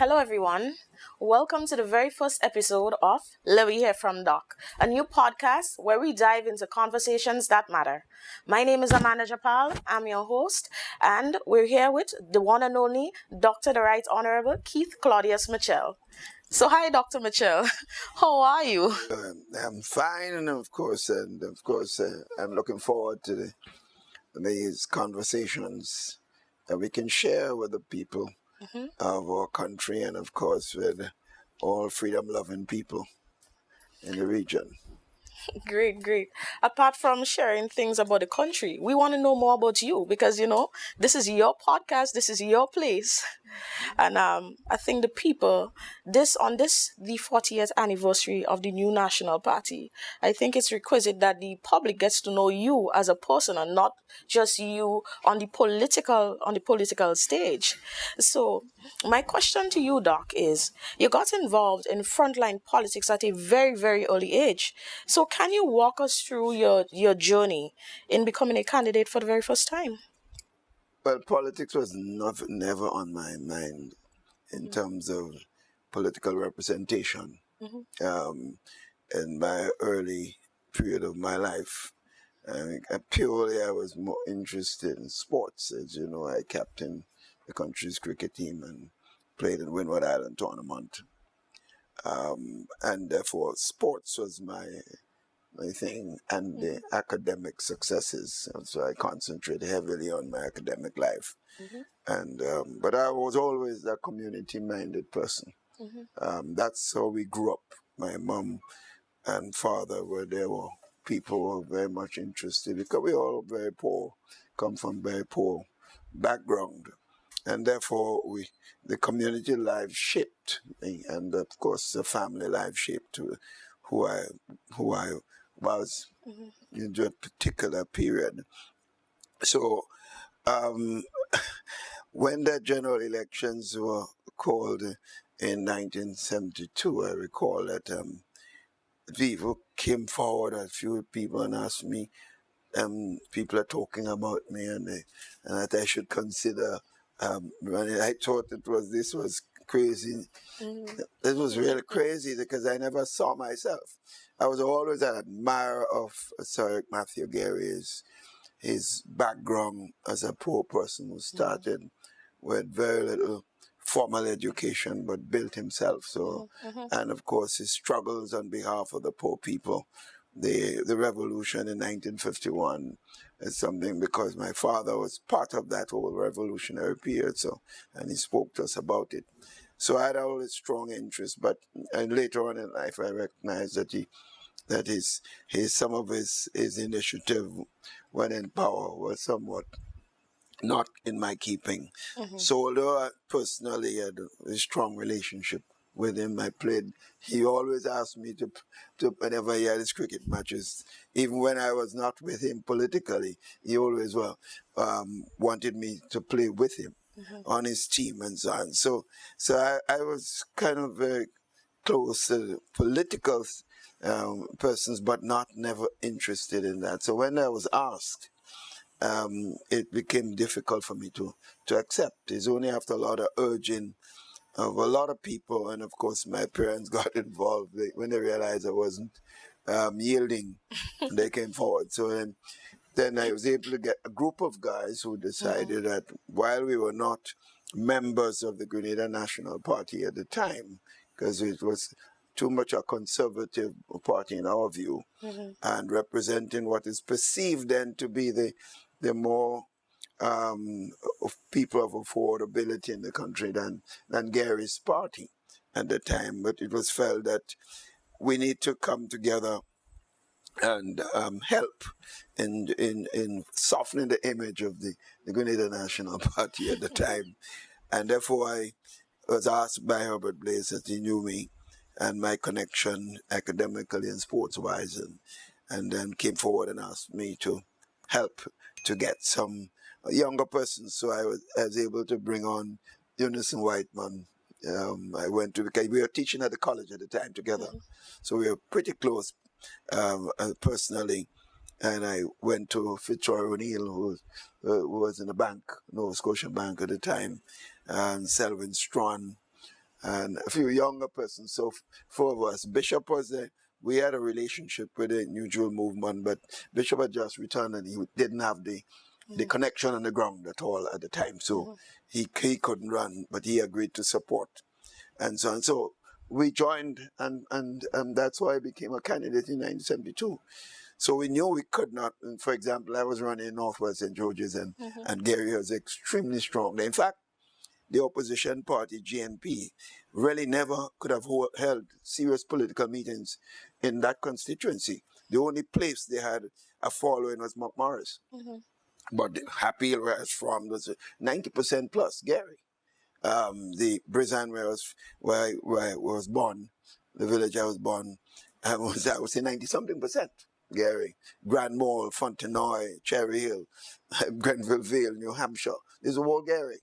Hello, everyone. Welcome to the very first episode of Lewwe here from Doc, a new podcast where we dive into conversations that matter. My name is Amanda Japal. I'm your host, and we're here with the one and only Dr. the Right Honorable Keith Claudius Mitchell. So, hi, Dr. Mitchell. How are you? I'm fine, and of course, I'm looking forward to these conversations that we can share with the people of our country, and of course, with all freedom-loving people in the region. Great, great. Apart from sharing things about the country, we want to know more about you because, this is your podcast, this is your place. And I think the people, the 40th anniversary of the new national party, I think it's requisite that the public gets to know you as a person and not just you on the political stage. So my question to you, Doc, is you got involved in frontline politics at a very, very early age. So can you walk us through your journey in becoming a candidate for the very first time? Well, politics was never on my mind in terms of political representation. Um, in my early period of my life, purely I was more interested in sports. As you know, I captained the country's cricket team and played in Windward Island tournament. And therefore, sports was my thing, and the academic successes. And so I concentrated heavily on my academic life. And but I was always a community-minded person. That's how we grew up. My mom and father were people who were very much interested because we all very poor, come from very poor background, and therefore the community life shaped me, and of course the family life shaped who I was in that particular period. So um, when the general elections were called in 1972, I recall that people came forward, a few people, and asked me, people are talking about me, and that I should consider running. I thought this was crazy. It was really crazy because I never saw myself. I was always an admirer of Sir Matthew Gary's his background as a poor person who started with very little formal education but built himself. So, and of course his struggles on behalf of the poor people. The revolution in 1951 is something because my father was part of that whole revolutionary period. So, and he spoke to us about it. So I had always strong interest, but and later on in life I recognized that some of his initiative when in power was somewhat not in my keeping. So although I personally had a strong relationship with him, he always asked me to whenever he had his cricket matches, even when I was not with him politically, he always wanted me to play with him on his team and so on. So I was kind of very close to the political persons, but never interested in that. So when I was asked, it became difficult for me to accept. It's only after a lot of urging of a lot of people, and of course my parents got involved when they realized I wasn't yielding. They came forward. So then I was able to get a group of guys who decided that while we were not members of the Grenada National Party at the time, because it was too much a conservative party in our view, and representing what is perceived then to be the more of people of affordability in the country than Gary's party at the time. But it was felt that we need to come together and help in softening the image of the Grenada National Party at the time. And therefore I was asked by Herbert Blaze, that he knew me and my connection academically and sports-wise, and then came forward and asked me to help to get some younger persons. So I was able to bring on Unison Whiteman. I went to, because we were teaching at the college at the time together. So we were pretty close personally. And I went to Fitzroy O'Neill, who was in the bank, Nova Scotia Bank at the time, and Selwyn Strawn, and a few younger persons. So four of us. Bishop was there. We had a relationship with the New Jewel movement, but Bishop had just returned and he didn't have the connection on the ground at all at the time. So he couldn't run, but he agreed to support and so on. So we joined, and that's why I became a candidate in 1972. So we knew we could not. And for example, I was running in Northwest St. George's, and Gary was extremely strong. In fact, the opposition party, GNP, really never could have held serious political meetings in that constituency. The only place they had a following was McMorris. But the Happy where I was from was 90% plus Gary. The Brizan where I was born, the village I was born, I would say 90-something% Gary. Grand Mall, Fontenoy, Cherry Hill, Grenville Vale, New Hampshire. This was all Gary.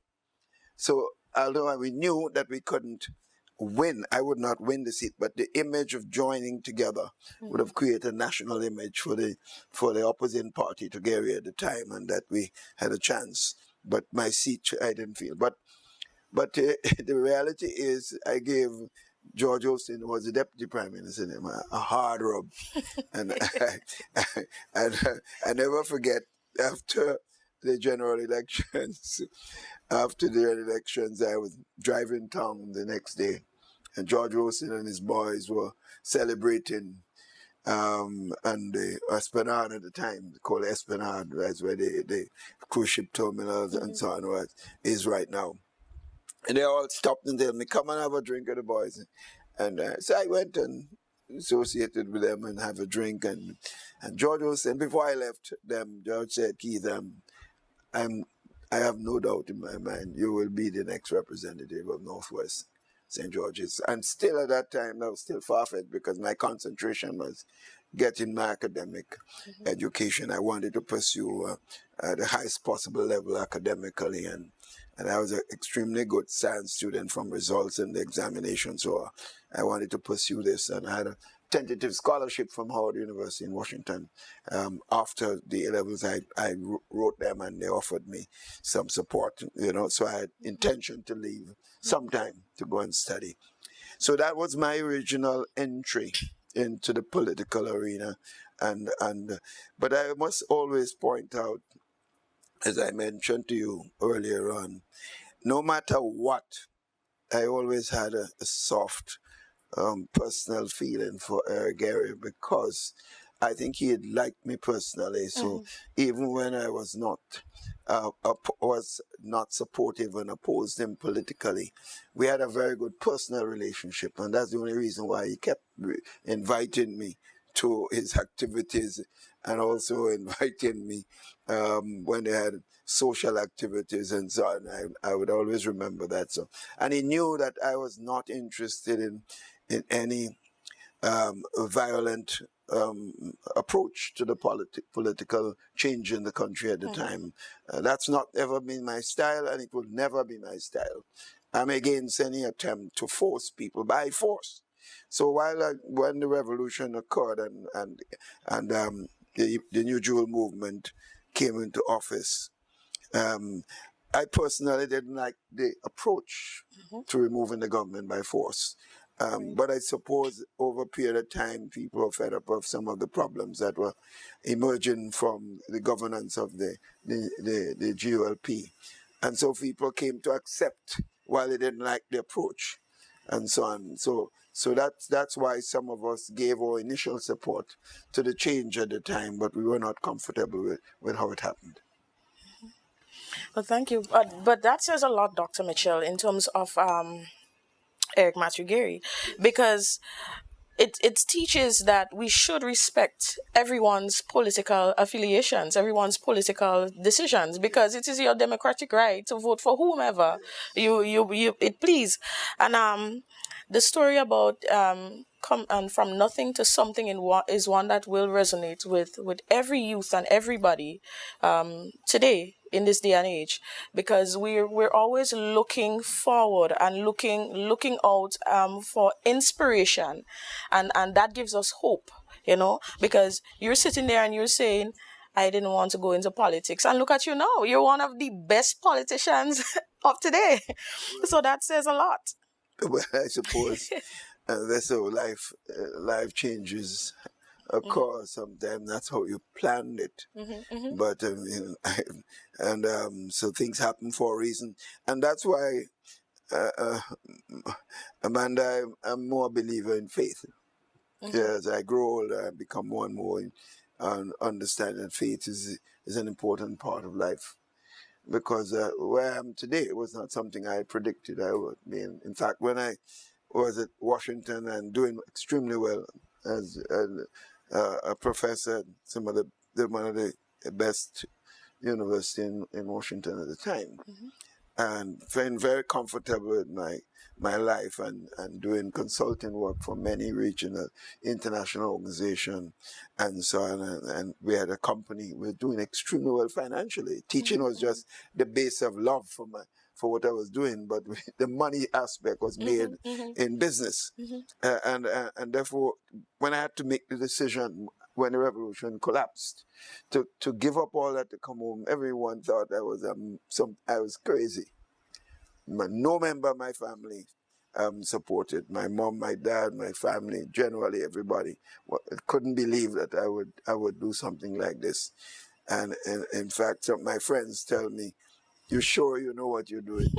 So although we knew that we couldn't win, I would not win the seat, but the image of joining together would have created a national image for the opposing party to Gary at the time, and that we had a chance. But my seat, I didn't feel. But the reality is, I gave George Austin, who was the deputy prime minister, a hard rub, and I never forget after the general elections. After the elections, I was driving town the next day, and George Wilson and his boys were celebrating, and the Esplanade at the time, called Esplanade, that's where the cruise ship terminals and so on is right now. And they all stopped and told me, come and have a drink with the boys. And so I went and associated with them and have a drink. And George Wilson, before I left them, George said, Keith, I have no doubt in my mind you will be the next representative of Northwest St. George's. And still at that time, that was still far-fetched because my concentration was getting my academic education. I wanted to pursue at the highest possible level academically. And I was an extremely good science student from results in the examination. So I wanted to pursue this. And I had a tentative scholarship from Howard University in Washington. After the A-levels, I wrote them and they offered me some support, so I had intention to leave sometime to go and study. So that was my original entry into the political arena. But I must always point out, as I mentioned to you earlier on, no matter what, I always had a soft personal feeling for Gary because I think he had liked me personally. So even when I was not supportive and opposed him politically, we had a very good personal relationship, and that's the only reason why he kept inviting me to his activities and also inviting me when they had social activities and so on. I would always remember that. So, and he knew that I was not interested in any violent approach to the political change in the country at the time. That's not ever been my style, and it will never be my style. I'm against any attempt to force people by force. So when the revolution occurred and the New Jewel movement came into office, I personally didn't like the approach to removing the government by force. But I suppose over a period of time, people were fed up of some of the problems that were emerging from the governance of the GOLP. And so people came to accept while they didn't like the approach and so on. So that's why some of us gave our initial support to the change at the time, but we were not comfortable with how it happened. Well, thank you. But that says a lot, Dr. Mitchell, in terms of Eric Matthew Gary, because it teaches that we should respect everyone's political affiliations, everyone's political decisions, because it is your democratic right to vote for whomever you it please. And the story about come and from nothing to something is one that will resonate with every youth and everybody today in this day and age, because we're always looking forward and looking out for inspiration, and that gives us hope, because you're sitting there and you're saying, I didn't want to go into politics, and look at you now, you're one of the best politicians of today. So that says a lot. Well, I suppose that's how life changes occur. Sometimes that's how you planned it. But so things happen for a reason, and that's why, uh, Amanda, I'm more a believer in faith. As I grow older, I become more and more understanding that faith is an important part of life. Because where I am today was not something I predicted I would be in. In fact, when I was at Washington and doing extremely well as a professor at one of the best university in Washington at the time, and feeling very comfortable with my life and doing consulting work for many regional international organizations and so on. And we had a company. We were doing extremely well financially. Teaching was just the base of love for what I was doing, but the money aspect was made in business. And therefore, when I had to make the decision when the revolution collapsed, to give up all that to come home, everyone thought I was crazy. No member of my family supported. My mom, my dad, my family, generally everybody couldn't believe that I would do something like this. And in fact, some of my friends tell me, "You sure you know what you're doing?"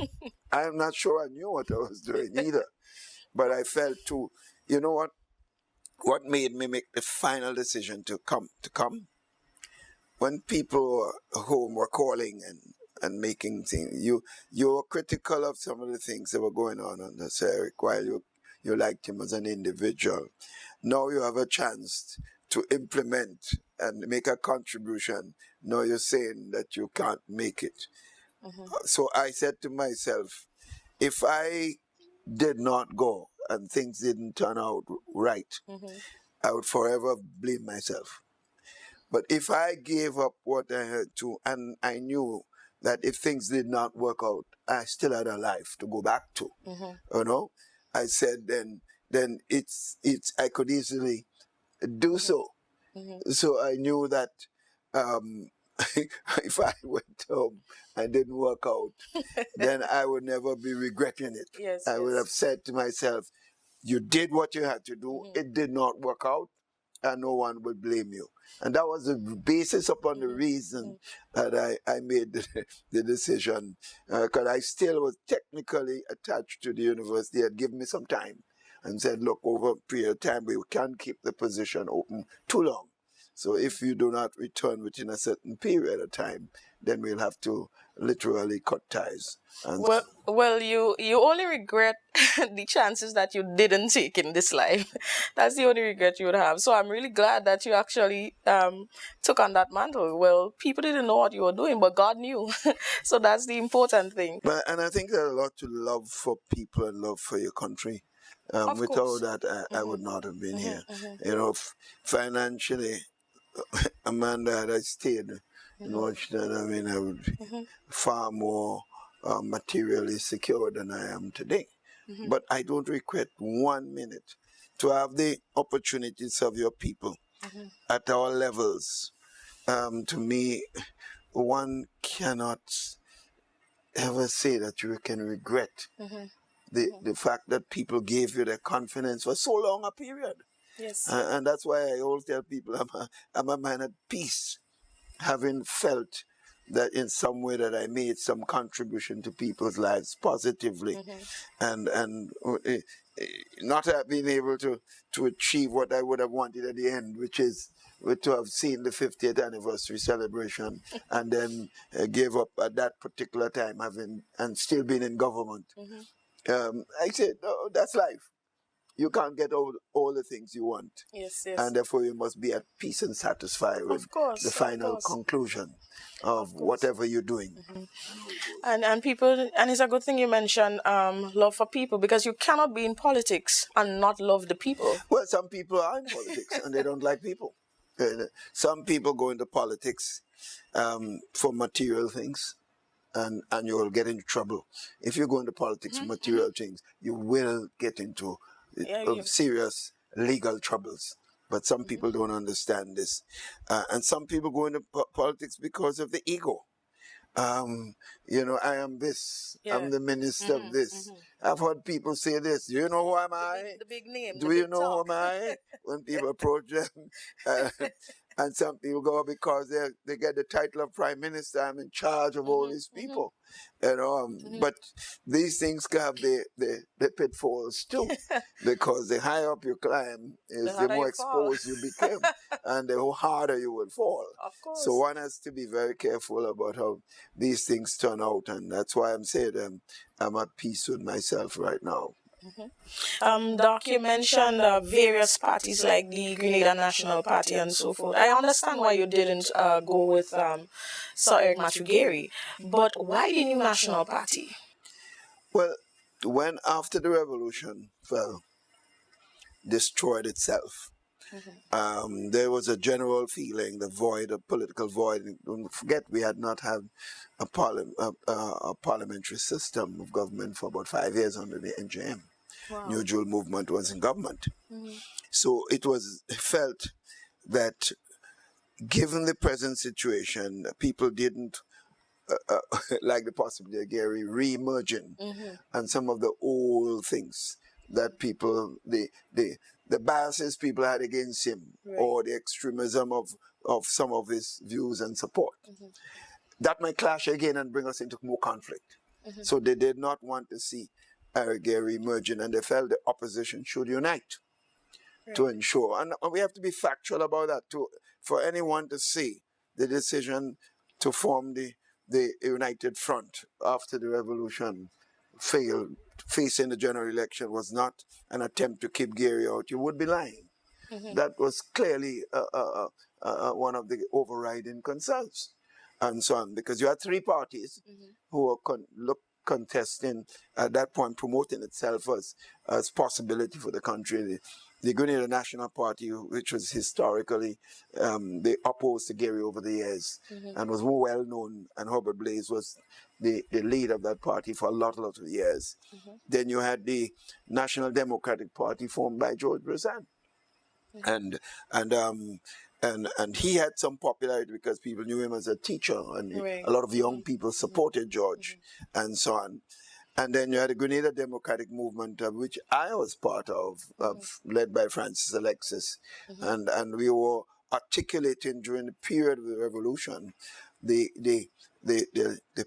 I'm not sure I knew what I was doing either, but I felt too. You know what? What made me make the final decision to come? When people home were calling and making things, you were critical of some of the things that were going on under Sir Eric while you liked him as an individual. Now you have a chance to implement and make a contribution. Now you're saying that you can't make it. So I said to myself, if I did not go and things didn't turn out right, I would forever blame myself. But if I gave up what I had to, and I knew that if things did not work out, I still had a life to go back to. You know, I said then I could easily do so. So I knew that um, if I went home and didn't work out, then I would never be regretting it. Yes, I would have said to myself, "You did what you had to do. It did not work out, and no one would blame you." And that was the basis upon the reason that I made the decision, because I still was technically attached to the university. They had given me some time and said, "Look, over a period of time, we can't keep the position open too long. So if you do not return within a certain period of time, then we'll have to literally cut ties." And well, you only regret the chances that you didn't take in this life. That's the only regret you would have. So I'm really glad that you actually took on that mantle. Well, people didn't know what you were doing, but God knew. So that's the important thing. And I think there's a lot to love for people and love for your country. Of Without course. that, I would not have been here. You know, financially, Amanda, had I stayed in Washington, I mean, I would be far more materially secure than I am today. But I don't regret 1 minute to have the opportunity to serve your people at all levels. To me, one cannot ever say that you can regret the fact that people gave you their confidence for so long a period. Yes. And that's why I always tell people I'm a man at peace, having felt that in some way that I made some contribution to people's lives positively, and not have been able to achieve what I would have wanted at the end, which is to have seen the 50th anniversary celebration and then gave up at that particular time and still being in government. I said, "No, that's life. You can't get all the things you want. Yes, yes. And therefore you must be at peace and satisfied with the final conclusion of whatever you're doing." And people, and it's a good thing you mentioned love for people, because you cannot be in politics and not love the people. Well, some people are in politics and they don't like people. Some people go into politics for material things, and you will get into trouble. If you go into politics for material things, you will get into serious legal troubles. But some people don't understand this. And some people go into politics because of the ego. You know, I am this. Yeah. I'm the minister of this. I've heard people say this. Do you know who am I? The big name, Do the you big know who talk. am I? When people approach them, uh, and some people go because they get the title of prime minister. I'm in charge of all these people. You know, but these things can have the pitfalls too, because the higher up you climb is the harder more you fall. exposed you become, and the harder you will fall. Of course. So one has to be very careful about how these things turn out, and that's why I'm saying I'm at peace with myself right now. Doc, you mentioned various parties like the Grenada National Party and so forth. I understand why you didn't go with Sir Eric Matthew Gary, but why the new National Party? Well, when after the revolution fell, destroyed itself, there was a general feeling, the void, a political void. Don't forget, we had not had a parliamentary system of government for about 5 years under the NJM. Wow. New Jewel movement was in government. So it was felt that given the present situation, people didn't like the possibility of Gary re-emerging and some of the old things that people, the biases people had against him, or the extremism of some of his views and support. That might clash again and bring us into more conflict. So they did not want to see Eric Gary emerging, and they felt the opposition should unite to ensure. And we have to be factual about that too. For anyone to see the decision to form the United Front after the revolution failed, facing the general election, was not an attempt to keep Gary out, you would be lying. That was clearly one of the overriding concerns, and so on, because you had three parties who were contesting at that point, promoting itself as possibility for the country. The Grenada National Party, which was historically they opposed to Gary over the years and was more well known, and Herbert Blaise was the lead of that party for a lot of years. Then you had the National Democratic Party formed by George Brisson. And he had some popularity because people knew him as a teacher, and a lot of young people supported George, and so on. And then you had the Grenada Democratic Movement, of which I was part of led by Francis Alexis, and we were articulating during the period of the revolution the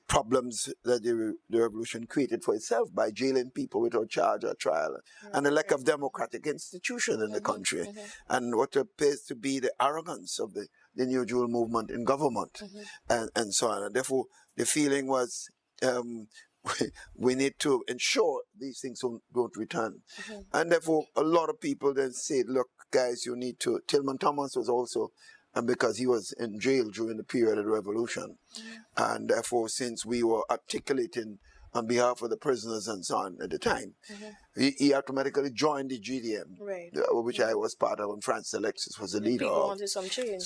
problems that the revolution created for itself by jailing people without charge or trial, and the lack of democratic institution in the country, and what appears to be the arrogance of the New Jewel movement in government, and so on. And therefore, the feeling was we need to ensure these things don't return. And therefore, a lot of people then said, look, guys, you need to... Tillman Thomas was also, because he was in jail during the period of the revolution. And therefore, since we were articulating on behalf of the prisoners and so on at the time, he automatically joined the GDM, which I was part of, and Francis Alexis was the leader people of. wanted some change.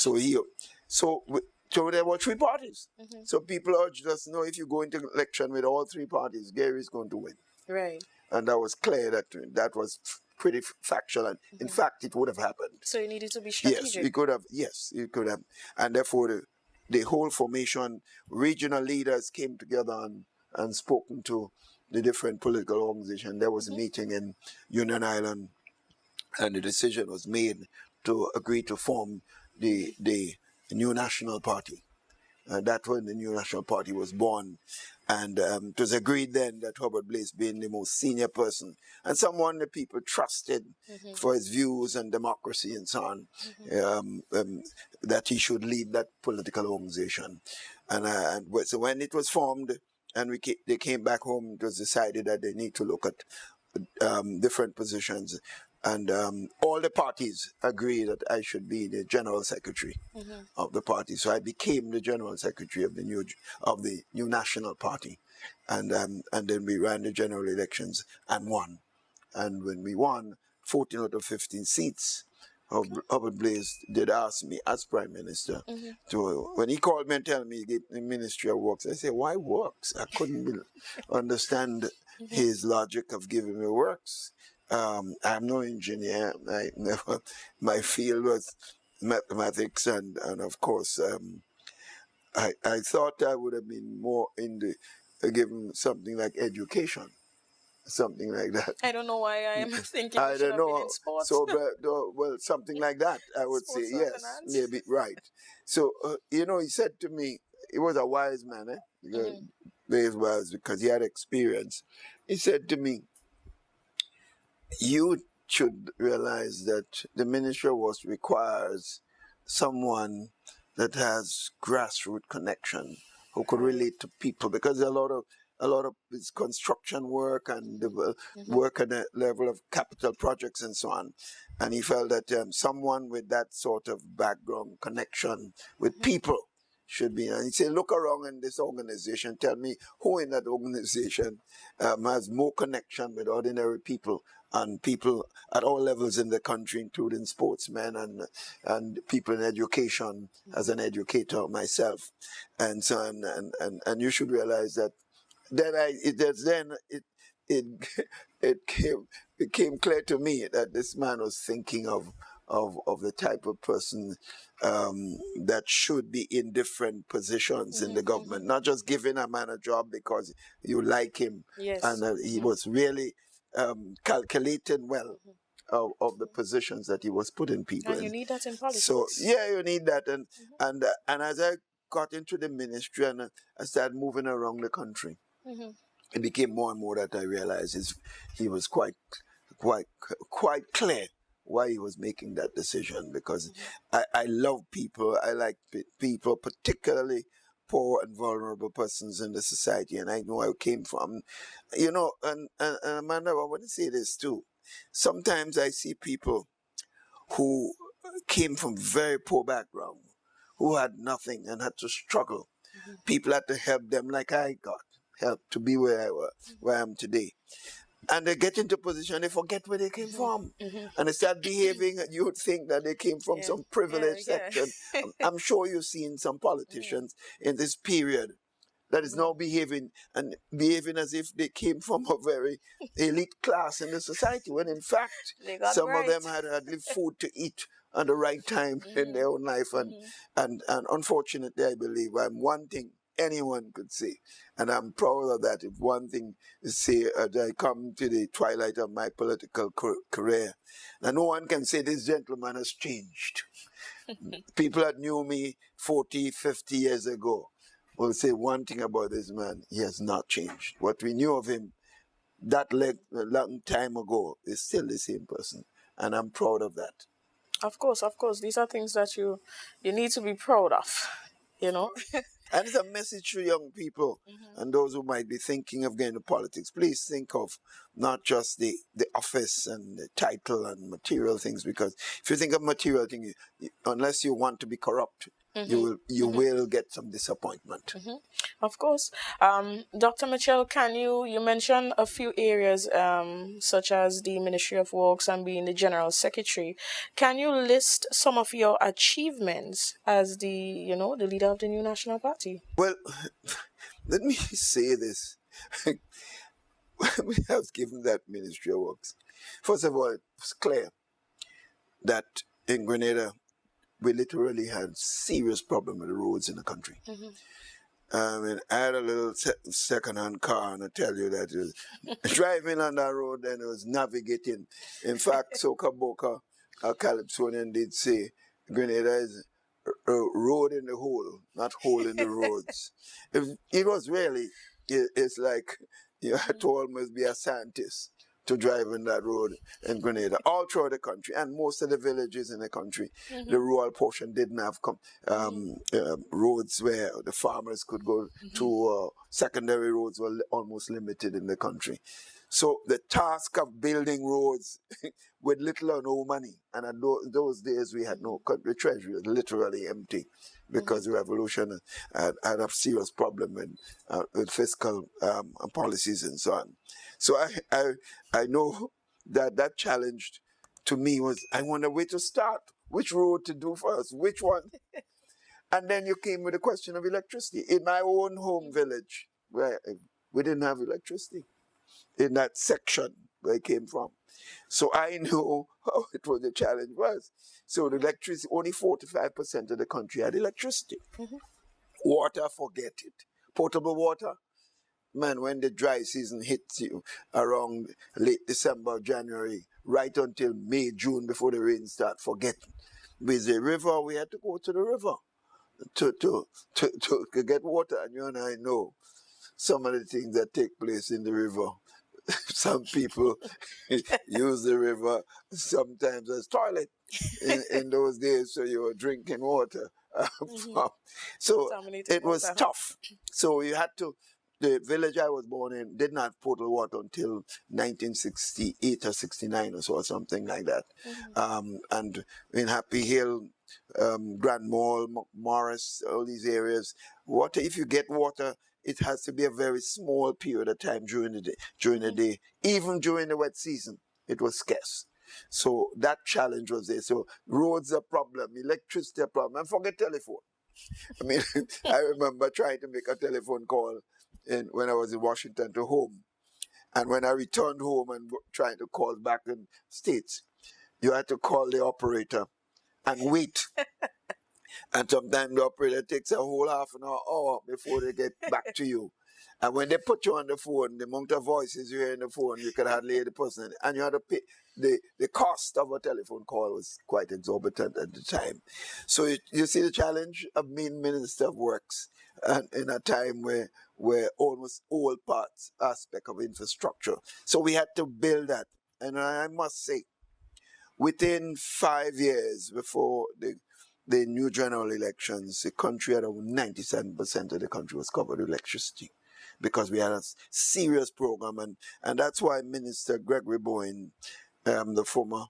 So there were three parties. So people urged us, no, if you go into election with all three parties, Gary's going to win. Right. And that was clear, that was pretty factual, and in fact it would have happened. So you needed to be strategic. Yes, it could have. And therefore the whole formation, regional leaders came together and spoken to the different political organizations. There was a meeting in Union Island, and the decision was made to agree to form the New National Party. That's when the New National Party was born. And it was agreed then that Herbert Blaise, being the most senior person and someone that people trusted for his views and democracy and so on, that he should lead that political organization. And so when it was formed and they came back home, it was decided that they need to look at different positions. And all the parties agreed that I should be the general secretary of the party. So I became the general secretary of the new National Party, and then we ran the general elections and won. And when we won 14 out of 15 seats, Herbert Blaise did ask me as Prime Minister to, when he called me and told me he gave the Ministry of Works, I said, why works? I couldn't understand his logic of giving me works. I'm no engineer. My field was mathematics and of course I thought I would have been more in the given something like education, something like that. I don't know why I am thinking you I should don't have been in know. sports. So, but well, something like that. I would say Sports or yes, finance. maybe right. So he said to me, he was a wise man, very wise because he had experience. He said to me, you should realize that the ministry of works requires someone that has grassroots connection who could relate to people because a lot of it's construction work and work at a level of capital projects and so on. And he felt that someone with that sort of background connection with people should be. And he said, look around in this organization, tell me who in that organization has more connection with ordinary people and people at all levels in the country, including sportsmen and people in education, as an educator myself, and so on. And you should realize that it it became clear to me that this man was thinking of the type of person that should be in different positions in the government, not just giving a man a job because you like him. Yes. And he was really calculating well of the positions that he was putting people And you in. need that in politics. So yeah, you need that. And as I got into the ministry and I started moving around the country, it became more and more that I realized he was quite clear why he was making that decision, because I love people. I like people, particularly poor and vulnerable persons in the society, and I know where I came from. And Amanda, I want to say this too. Sometimes I see people who came from very poor background, who had nothing and had to struggle. People had to help them like I got help to be where I am today. And they get into position, they forget where they came from. And they start behaving, and you would think that they came from some privileged section. I'm sure you've seen some politicians in this period that is now behaving as if they came from a very elite class in the society, when in fact some of them had food to eat at the right time in their own life. And unfortunately, I believe one thing anyone could say, and I'm proud of that, if one thing to say as I come to the twilight of my political career, now no one can say this gentleman has changed. People that knew me 40, 50 years ago will say one thing about this man: he has not changed. What we knew of him that long time ago is still the same person, and I'm proud of that. Of course. These are things that you need to be proud of, And it's a message to young people and those who might be thinking of getting into politics. Please think of not just the office and the title and material things, because if you think of material things, unless you want to be corrupt, you will get some disappointment. Of course. Dr. Mitchell, you mentioned a few areas such as the Ministry of Works and being the General Secretary. Can you list some of your achievements as the leader of the New National Party? Well, let me say this. We have given that Ministry of Works. First of all, it was clear that in Grenada, we literally had serious problem with the roads in the country. I had a little second-hand car, and I tell you that it was driving on that road and it was navigating. In fact, Soka Boka, a Calypsonian, did say Grenada is a road in the hole, not hole in the roads. It was really, it's like you had to almost be a scientist to drive in that road in Grenada, all throughout the country, and most of the villages in the country. The rural portion didn't have roads where the farmers could go to. Secondary roads were almost limited in the country. So the task of building roads with little or no money, and at those days we had no country treasury, was literally empty, because the revolution had a serious problem with fiscal policies and so on. So I know that challenge to me was, I wonder where to start, which road to do first, which one. And then you came with the question of electricity. In my own home village, where we didn't have electricity, in that section where I came from. So I know how it was, the challenge was. So the electricity, only 45% of the country had electricity. Water, forget it. Potable water, man, when the dry season hits you around late December, January, right until May, June before the rain start, forget. With the river, we had to go to the river to get water. And you and I know some of the things that take place in the river. Some people use the river sometimes as toilet in those days, so you were drinking water. So it was tough. So you had to. The village I was born in didn't have potable water until 1968 or 69 or so, or something like that. And in Happy Hill, Grand Mall, Morris, all these areas, water, if you get water, it has to be a very small period of time during the day. Even during the wet season, it was scarce. So that challenge was there. So roads a problem, electricity a problem, and forget telephone. I mean, I remember trying to make a telephone call when I was in Washington to home. And when I returned home and trying to call back in States, you had to call the operator and wait. And sometimes the operator takes a whole half an hour before they get back to you. And when they put you on the phone, the amount of voices you hear in the phone, you could hardly hear the person. And you had to pay. The cost of a telephone call was quite exorbitant at the time. So you see the challenge of being Minister of Works and in a time where almost all parts, aspect of infrastructure. So we had to build that. And I must say, within 5 years before the new general elections, the country had over 97% of the country was covered with electricity because we had a serious program. And that's why Minister Gregory Bowen, the former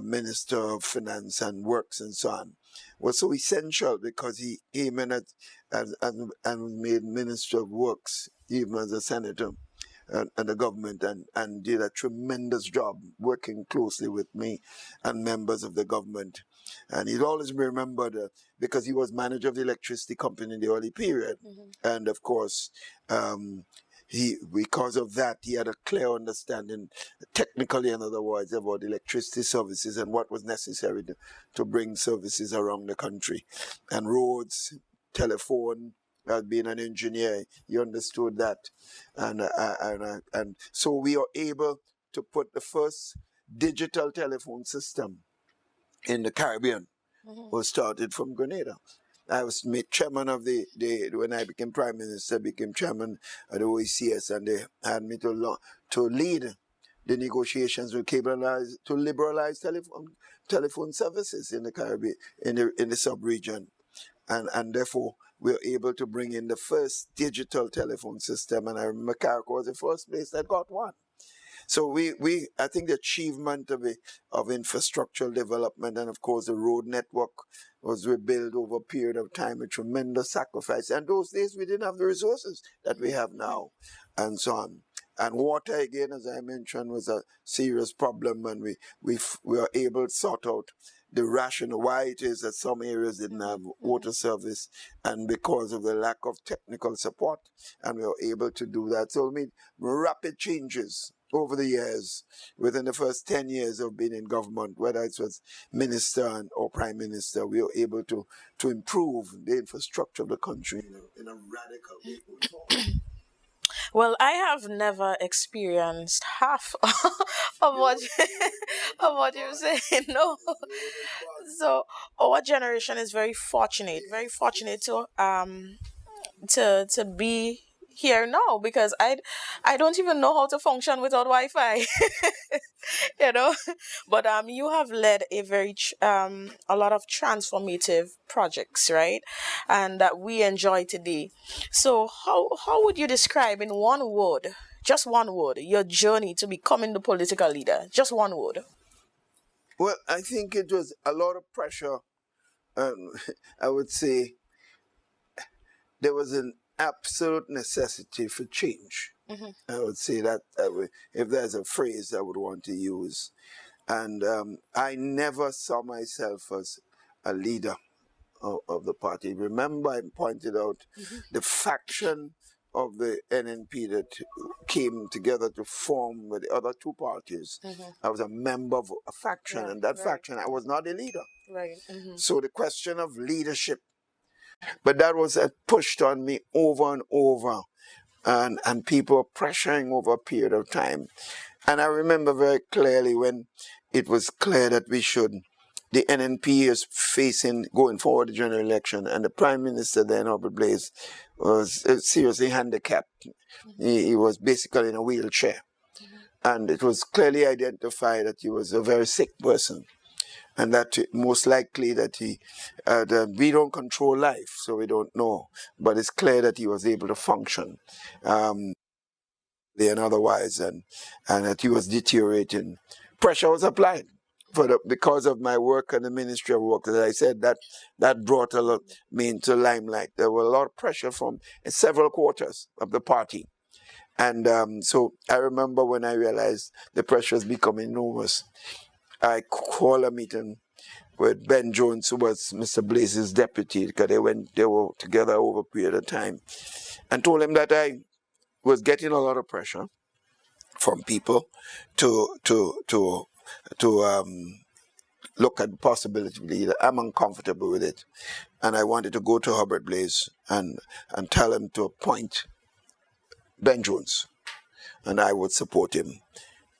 Minister of Finance and Works and so on, was so essential because he came in and was made Minister of Works even as a senator. And the government and did a tremendous job working closely with me and members of the government. And he'd always be remembered because he was manager of the electricity company in the early period. And of course, because of that, he had a clear understanding, technically in other words, about electricity services and what was necessary to bring services around the country. And roads, telephone, as being an engineer, he understood that. And so we are able to put the first digital telephone system in the Caribbean was started from Grenada. I was made chairman of when I became prime minister, became chairman of the OECS, and they had me to lead the negotiations with to liberalize telephone services in the Caribbean, in the sub-region. And therefore, we were able to bring in the first digital telephone system. And I remember Carrick was the first place that got one. So I think the achievement of infrastructural development and, of course, the road network was rebuilt over a period of time, a tremendous sacrifice. And those days, we didn't have the resources that we have now, and so on. And water, again, as I mentioned, was a serious problem, and we were able to sort out the rationale why it is that some areas didn't have water service, and because of the lack of technical support, and we were able to do that. So we made rapid changes over the years. Within the first 10 years of being in government, whether it was minister or prime minister, we were able to improve the infrastructure of the country in a radical way going forward. Well, I have never experienced half of what of what you're saying. No, so our generation is very fortunate to be here now because I don't even know how to function without Wi-Fi. you know but you have led a lot of transformative projects, right, and that we enjoy today. So how would you describe in one word, just one word, your journey to becoming the political leader? Just one word. Well, I think it was a lot of pressure. I would say there was an absolute necessity for change. I would say that if there's a phrase I would want to use. And I never saw myself as a leader of the party. Remember, I pointed out the faction of the NNP that came together to form with the other two parties. I was a member of a faction, and that faction, I was not a leader. Right. So the question of leadership But that was pushed on me over and over. And people were pressuring over a period of time. And I remember very clearly when it was clear that the NNP is going forward the general election, and the Prime Minister then, Robert Blaze, was seriously handicapped. He was basically in a wheelchair. And it was clearly identified that he was a very sick person. And that most likely that we don't control life, so we don't know. But it's clear that he was able to function. And otherwise, and that he was deteriorating. Pressure was applied because of my work in the Ministry of Work. As I said, that brought me into limelight. There was a lot of pressure from several quarters of the party. And so I remember when I realized the pressure was becoming enormous, I called a meeting with Ben Jones, who was Mr. Blaze's deputy, because they were together over a period of time, and told him that I was getting a lot of pressure from people to look at the possibility that I'm uncomfortable with it, and I wanted to go to Robert Blaze and tell him to appoint Ben Jones, and I would support him.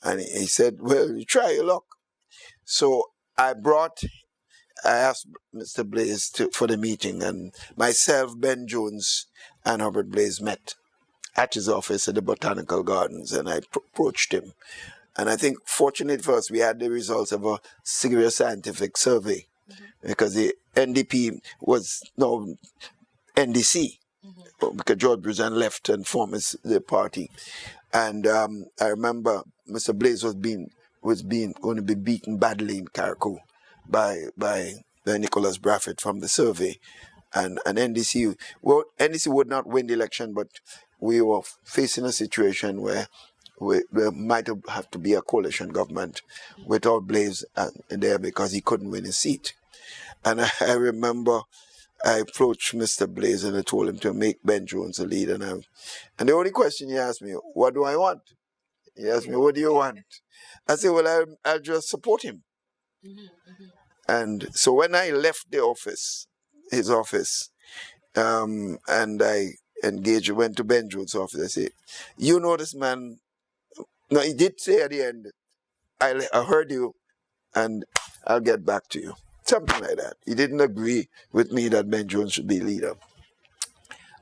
And he said, "Well, you try your luck." So I asked Mr. Blaze for the meeting, and myself, Ben Jones, and Robert Blaze met at his office at the Botanical Gardens, and I approached him. And I think, fortunate for us, we had the results of a serious scientific survey, because the NDP was now NDC, because George Bruzan left and formed the party. And I remember Mr. Blaze was going to be beaten badly in Carriacou by Nicholas Braffett from the survey. And NDC would not win the election, but we were facing a situation where there might have to be a coalition government without Blaze there, because he couldn't win his seat. And I remember I approached Mr. Blaze and I told him to make Ben Jones a leader. And the only question he asked me, "What do I want?" He asked me, "What do you want?" I said, "Well, I'll just support him." And so when I left his office, and I went to Ben Jones' office, I said, "You know this man." No, he did say at the end, I heard you, and I'll get back to you. Something like that. He didn't agree with me that Ben Jones should be leader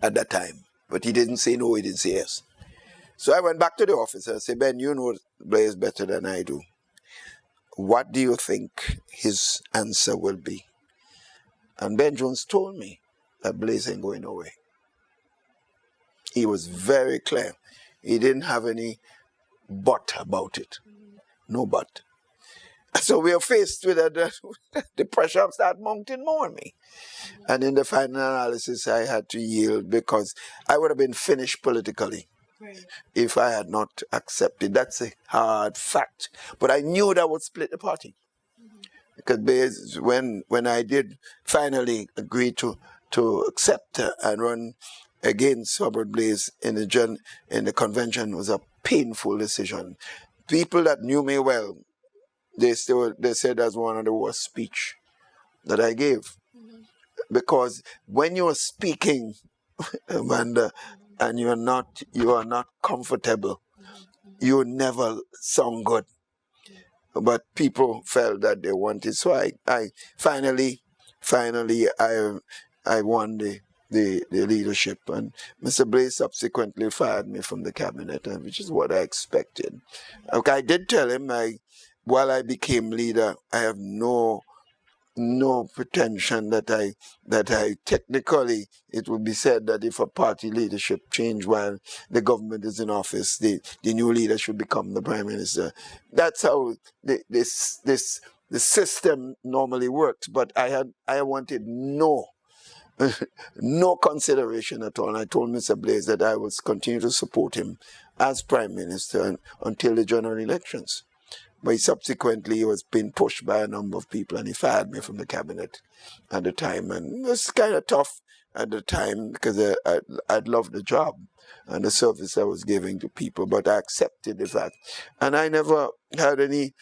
at that time. But he didn't say no, he didn't say yes. So I went back to the office and I said, "Ben, you know Blaze better than I do. What do you think his answer will be?" And Ben Jones told me that Blaze ain't going away. He was very clear. He didn't have any but about it. No but. So we are faced with the pressure started mounting more on me. And in the final analysis, I had to yield, because I would have been finished politically if I had not accepted. That's a hard fact. But I knew that would split the party. Because when I did finally agree to accept and run against Robert Blaze in the convention, was a painful decision. People that knew me well, they said that's one of the worst speech that I gave. Because when you are speaking, Amanda, and you are not comfortable, you never sound good. But people felt that they wanted. So I finally I won the leadership, and Mr. Blaze subsequently fired me from the cabinet, which is what I expected. Okay, I did tell him while I became leader, I have no pretension that I technically, it would be said that if a party leadership change while the government is in office, the new leader should become the prime minister. That's how the system normally works. But I wanted no consideration at all. And I told Mr. Blaze that I would continue to support him as prime minister until the general elections. But subsequently, he was being pushed by a number of people, and he fired me from the cabinet at the time. And it was kind of tough at the time, because I'd loved the job and the service I was giving to people, but I accepted the fact. And I never had any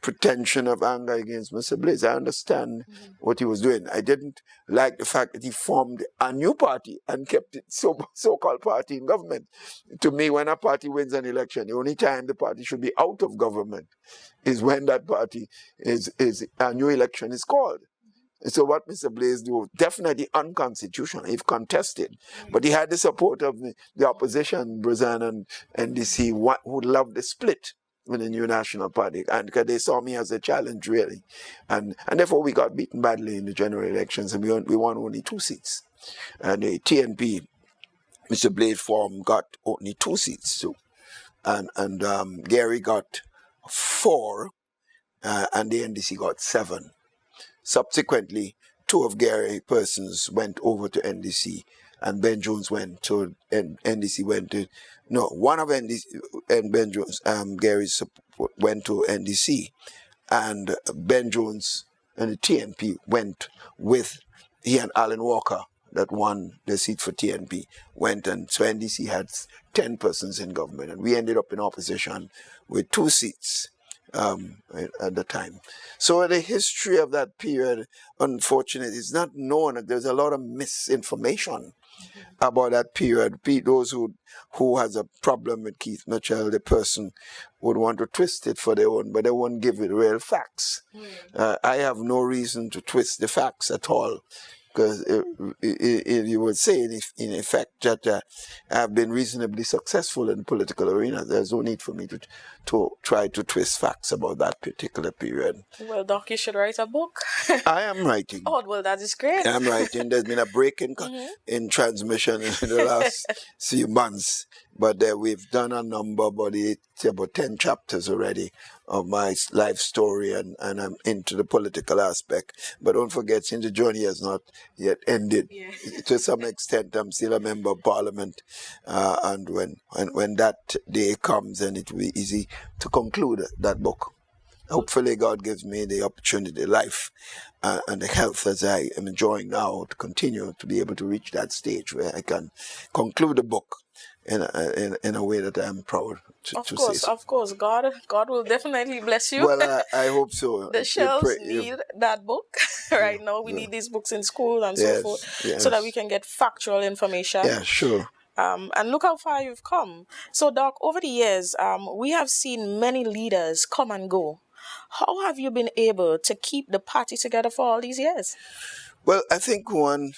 pretension of anger against Mr. Blaze. I understand what he was doing. I didn't like the fact that he formed a new party and kept it so-called party in government. To me, when a party wins an election, the only time the party should be out of government is when that party is a new election is called. So what Mr. Blaze did was definitely unconstitutional if contested. But he had the support of the opposition, Brazil and NDC, who loved the split with the new national party. And because they saw me as a challenge, really. And therefore we got beaten badly in the general elections, and we won only 2 seats. And the TNP, Mr. Blaze formed, got only 2 seats too. And Gary got 4, and the NDC got 7. Subsequently, 2 of Gary persons went over to NDC, and Ben Jones went to NDC. One of NDC and Ben Jones, Gary's went to NDC, and Ben Jones and the TNP went with he and Alan Walker that won the seat for TNP went, and so NDC had 10 persons in government, and we ended up in opposition with 2 seats. At the time. So the history of that period, unfortunately, is not known. There's a lot of misinformation about that period. Those who has a problem with Keith Mitchell, the person, would want to twist it for their own, but they won't give it real facts. I have no reason to twist the facts at all, because you would say, in effect, that I have been reasonably successful in the political arena. There's no need for me to try to twist facts about that particular period. Well, Doc, you should write a book. I am writing. Oh, well, that is great. I'm writing. There's been a break in transmission in the last few months, but we've done a number, about 10 chapters already of my life story, and I'm into the political aspect. But don't forget, since the journey has not yet ended, to some extent, I'm still a member of Parliament, and when that day comes, then it will be easy to conclude that book. Hopefully God gives me the opportunity, life, and the health as I am enjoying now to continue to be able to reach that stage where I can conclude the book in a way that I'm proud to say so. Of course. God will definitely bless you. Well, I hope so. The shelves need that book. Right now, we need these books in school and so forth, so that we can get factual information. Yeah, sure. And look how far you've come. So, Doc, over the years, we have seen many leaders come and go. How have you been able to keep the party together for all these years? Well, I think, one,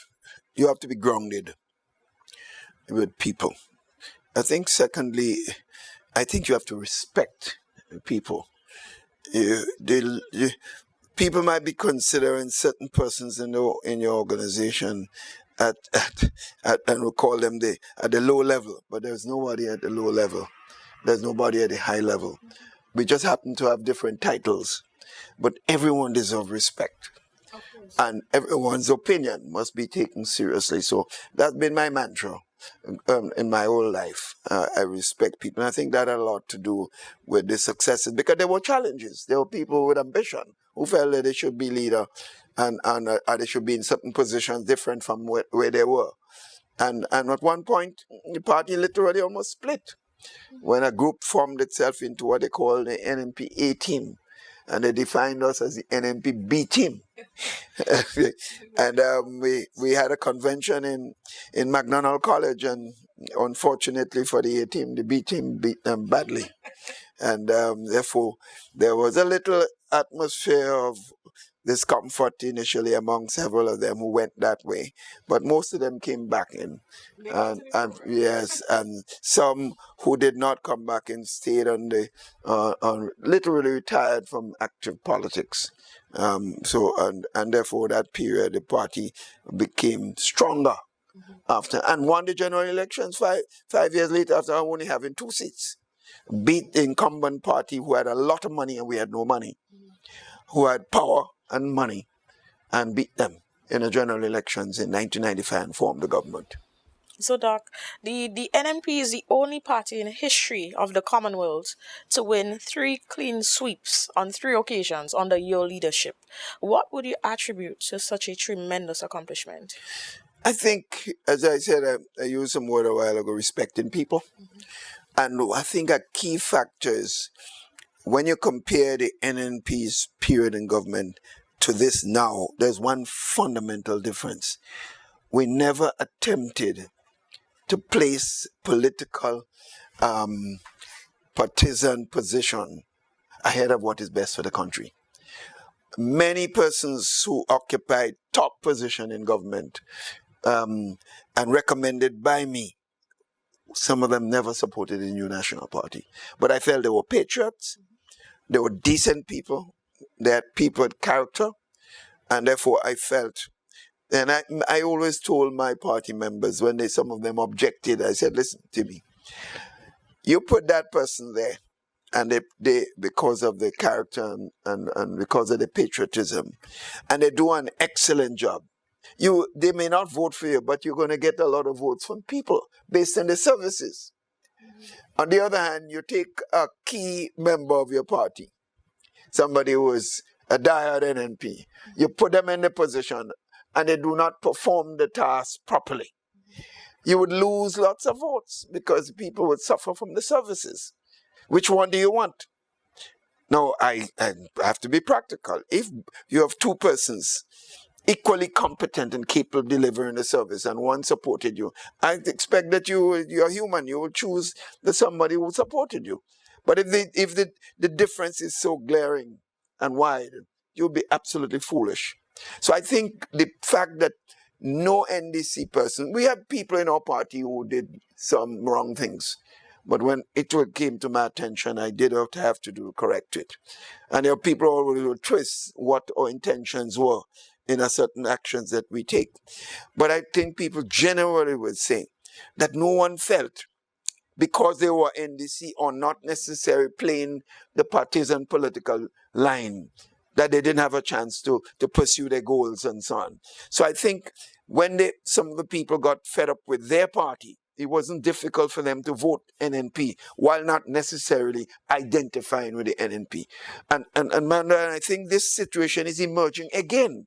you have to be grounded with people. I think, secondly, I think you have to respect people. People might be considering certain persons in your organization and we'll call them at the low level, but there's nobody at the low level. There's nobody at the high level. We just happen to have different titles, but everyone deserves respect. And everyone's opinion must be taken seriously. So that's been my mantra in my whole life. I respect people. And I think that had a lot to do with the successes, because there were challenges. There were people with ambition who felt that they should be leader and they should be in certain positions different from where they were. And at one point, the party literally almost split when a group formed itself into what they call the NMP A team. And they defined us as the NMP B team. And we had a convention in McDonald College, and unfortunately for the A team, the B team beat them badly. And therefore, there was a little atmosphere of discomfort initially among several of them who went that way, but most of them came back in, and some who did not come back in stayed on literally retired from active politics. And therefore that period the party became stronger after, and won the general elections 5 years later after only having 2 seats. Beat the incumbent party who had a lot of money and we had no money, who had power and money, and beat them in the general elections in 1995 and formed the government. So, Doc, the NMP is the only party in history of the Commonwealth to win 3 clean sweeps on 3 occasions under your leadership. What would you attribute to such a tremendous accomplishment? I think, as I said, I used some word a while ago, respecting people. And I think a key factor is when you compare the NNP's period in government to this now, there's one fundamental difference. We never attempted to place political partisan position ahead of what is best for the country. Many persons who occupied top position in government and recommended by me, some of them never supported the New National Party. But I felt they were patriots, they were decent people, they had people with character, and therefore I felt, and I always told my party members when some of them objected, I said, listen to me, you put that person there, and they because of the character and because of the patriotism, and they do an excellent job. They may not vote for you, but you're going to get a lot of votes from people based on the services. On the other hand, you take a key member of your party, somebody who is a diehard NNP, you put them in the position and they do not perform the task properly. You would lose lots of votes because people would suffer from the services. Which one do you want? Now, I have to be practical. If you have two persons equally competent and capable of delivering the service and one supported you, I expect that you're human. You will choose somebody who supported you. But if the difference is so glaring and wide, you'll be absolutely foolish. So I think the fact that no NDC person, we have people in our party who did some wrong things. But when it came to my attention, I did have to correct it. And there are people who will twist what our intentions were in a certain actions that we take. But I think people generally would say that no one felt, because they were NDC or not necessarily playing the partisan political line, that they didn't have a chance to pursue their goals and so on. So I think when some of the people got fed up with their party, it wasn't difficult for them to vote NNP while not necessarily identifying with the NNP. And I think this situation is emerging again.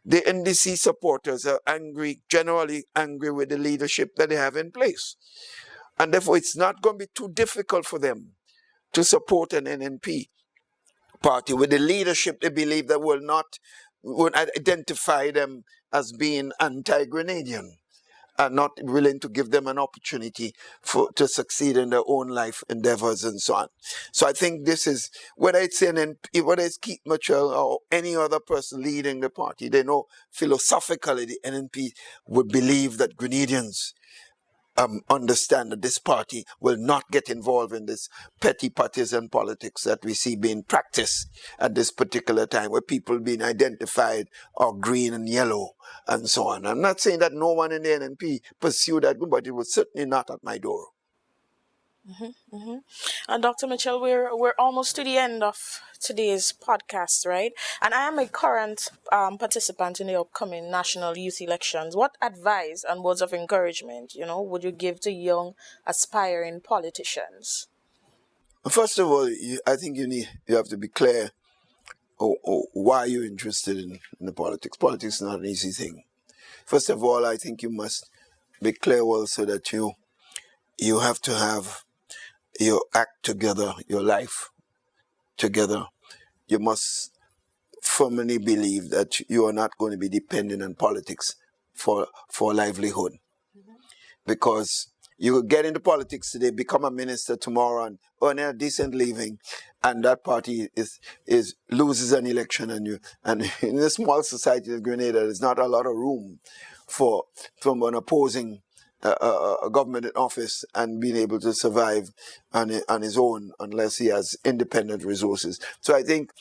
The NDC supporters are angry, generally angry with the leadership that they have in place. And therefore, it's not going to be too difficult for them to support an NNP party with the leadership they believe that will identify them as being anti-Grenadian and not willing to give them an opportunity to succeed in their own life endeavors and so on. So I think this is, whether it's Keith Mitchell or any other person leading the party, they know philosophically the NNP would believe that Grenadians understand that this party will not get involved in this petty partisan politics that we see being practiced at this particular time, where people being identified are green and yellow and so on. I'm not saying that no one in the NNP pursued that, but it was certainly not at my door. And Dr. Mitchell, we're almost to the end of today's podcast, right? And I am a current participant in the upcoming national youth elections. What advice and words of encouragement, would you give to young aspiring politicians? First of all, I think you have to be clear why you're interested in the politics. Politics is not an easy thing. First of all, I think you must be clear also that you have to have your act together, your life together. You must firmly believe that you are not going to be dependent on politics for livelihood. Because you will get into politics today, become a minister tomorrow and earn a decent living, and that party loses an election, and in a small society like Grenada, there's not a lot of room from an opposing a government in office and being able to survive on his own unless he has independent resources. So I think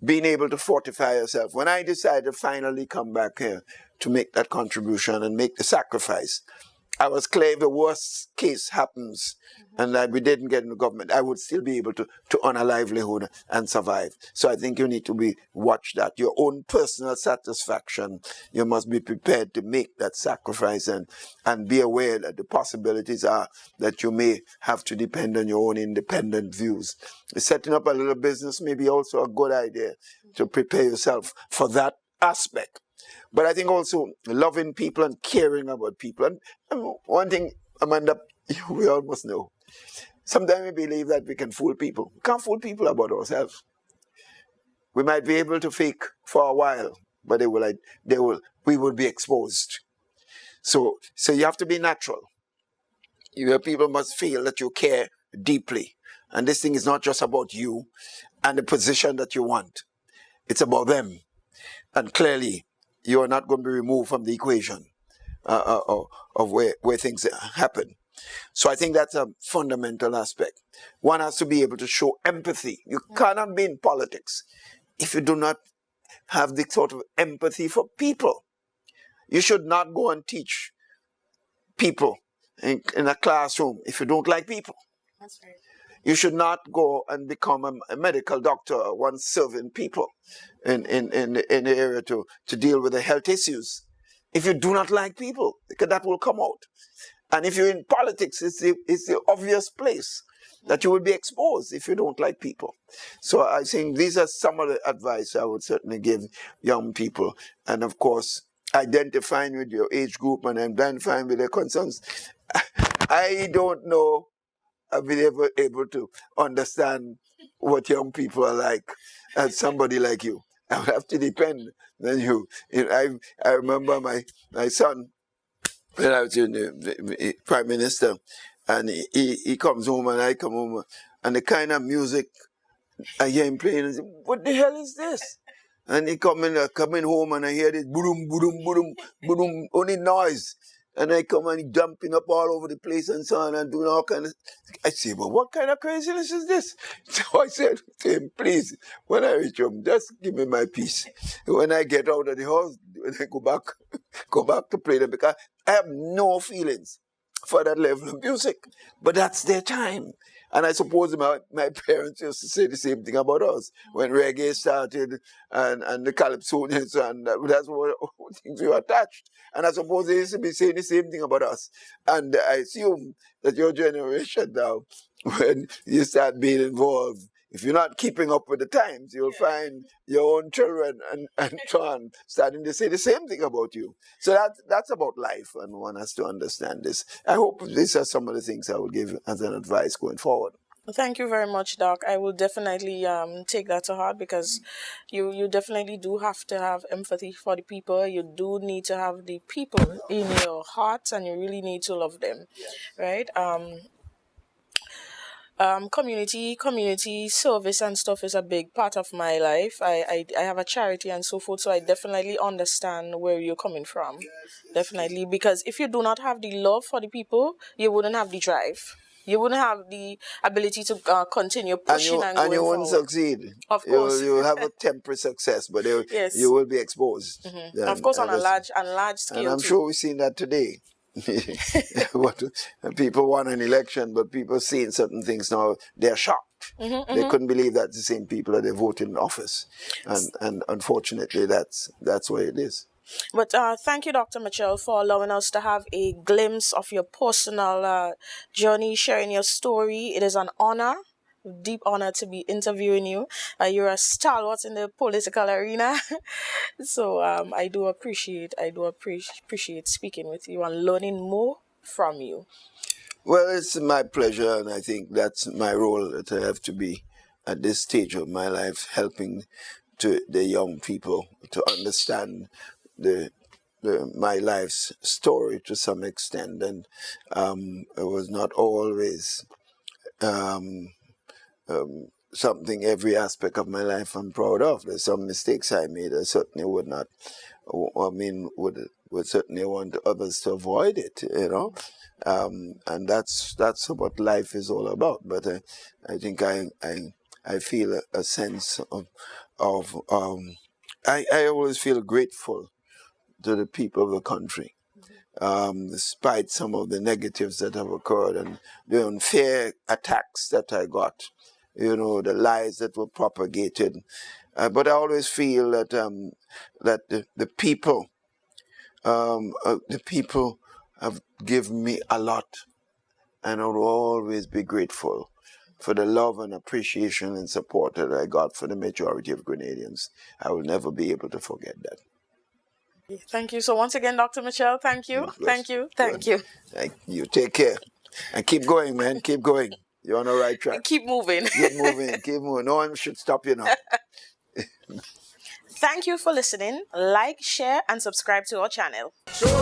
being able to fortify yourself. When I decided to finally come back here to make that contribution and make the sacrifice, I was clear if the worst case happens and that we didn't get in the government, I would still be able to earn a livelihood and survive. So I think you need to watch that. Your own personal satisfaction, you must be prepared to make that sacrifice and be aware that the possibilities are that you may have to depend on your own independent views. Setting up a little business may be also a good idea to prepare yourself for that aspect. But I think also loving people and caring about people. And one thing, Amanda, we almost know. Sometimes we believe that we can fool people. We can't fool people about ourselves. We might be able to fake for a while, but we will be exposed. So you have to be natural. People must feel that you care deeply. And this thing is not just about you and the position that you want. It's about them. And clearly, you are not going to be removed from the equation of where things happen. So I think that's a fundamental aspect. One has to be able to show empathy. You cannot be in politics if you do not have the sort of empathy for people. You should not go and teach people in a classroom if you don't like people. That's right. You should not go and become a medical doctor once serving people in the area to deal with the health issues. If you do not like people, because that will come out. And if you're in politics, it's the obvious place that you will be exposed if you don't like people. So I think these are some of the advice I would certainly give young people. And of course, identifying with your age group and identifying with their concerns. I don't know I've been able to understand what young people are like as somebody like you. I would have to depend on you. I remember my son, when I was in the Prime Minister, and he comes home and I come home, and the kind of music I hear him playing, and I say, what the hell is this? And he coming home and I hear this boom, boom, boom, boom, only noise. And I come and he jumping up all over the place and so on and doing all kind of... I say, well, what kind of craziness is this? So I said to him, please, when I reach home, just give me my peace. When I get out of the house, when I go back to play them, because I have no feelings for that level of music. But that's their time. And I suppose my parents used to say the same thing about us when reggae started and the calypsonians, and that's what things we were attached. And I suppose they used to be saying the same thing about us. And I assume that your generation now, when you start being involved, if you're not keeping up with the times, you'll find your own children and so on starting to say the same thing about you. So that's about life, and one has to understand this. I hope these are some of the things I will give as an advice going forward. Thank you very much, Doc. I will definitely take that to heart, because you definitely do have to have empathy for the people. You do need to have the people in your heart, and you really need to love them, right? Community service and stuff is a big part of my life. I have a charity and so forth, so I definitely understand where you're coming from. Definitely, because if you do not have the love for the people, you wouldn't have the drive. You wouldn't have the ability to continue pushing and going you won't forward. succeed. Of course, you will have a temporary success, but yes, you will be exposed. Mm-hmm. Of course, on a large scale. And I'm too. sure we've seen that today. People won an election, but people seeing certain things now, they're shocked. Mm-hmm, they couldn't believe that's the same people that they voted in office, and unfortunately, that's where it is. But thank you, Dr. Mitchell, for allowing us to have a glimpse of your personal journey, sharing your story. It is an honor, deep honor, to be interviewing you. You're a stalwart in the political arena. So I do appreciate speaking with you and learning more from you. Well, it's my pleasure, and I think that's my role that I have to be at this stage of my life, helping to the young people to understand my life's story to some extent. And it was not always something, every aspect of my life I'm proud of. There's some mistakes I made. I certainly would not, would certainly want others to avoid it, and that's what life is all about. But I think I feel a sense of I always feel grateful to the people of the country, despite some of the negatives that have occurred and the unfair attacks that I got, the lies that were propagated. But I always feel that the people have given me a lot, and I will always be grateful for the love and appreciation and support that I got for the majority of Grenadians. I will never be able to forget that. Thank you. So once again, Dr. Mitchell, thank you. Thank you. Thank you. You take care. And keep going, man. Keep going. You're on the right track. Keep moving. Keep moving. Keep moving. No one should stop you now. Thank you for listening. Like, share, and subscribe to our channel. Sure.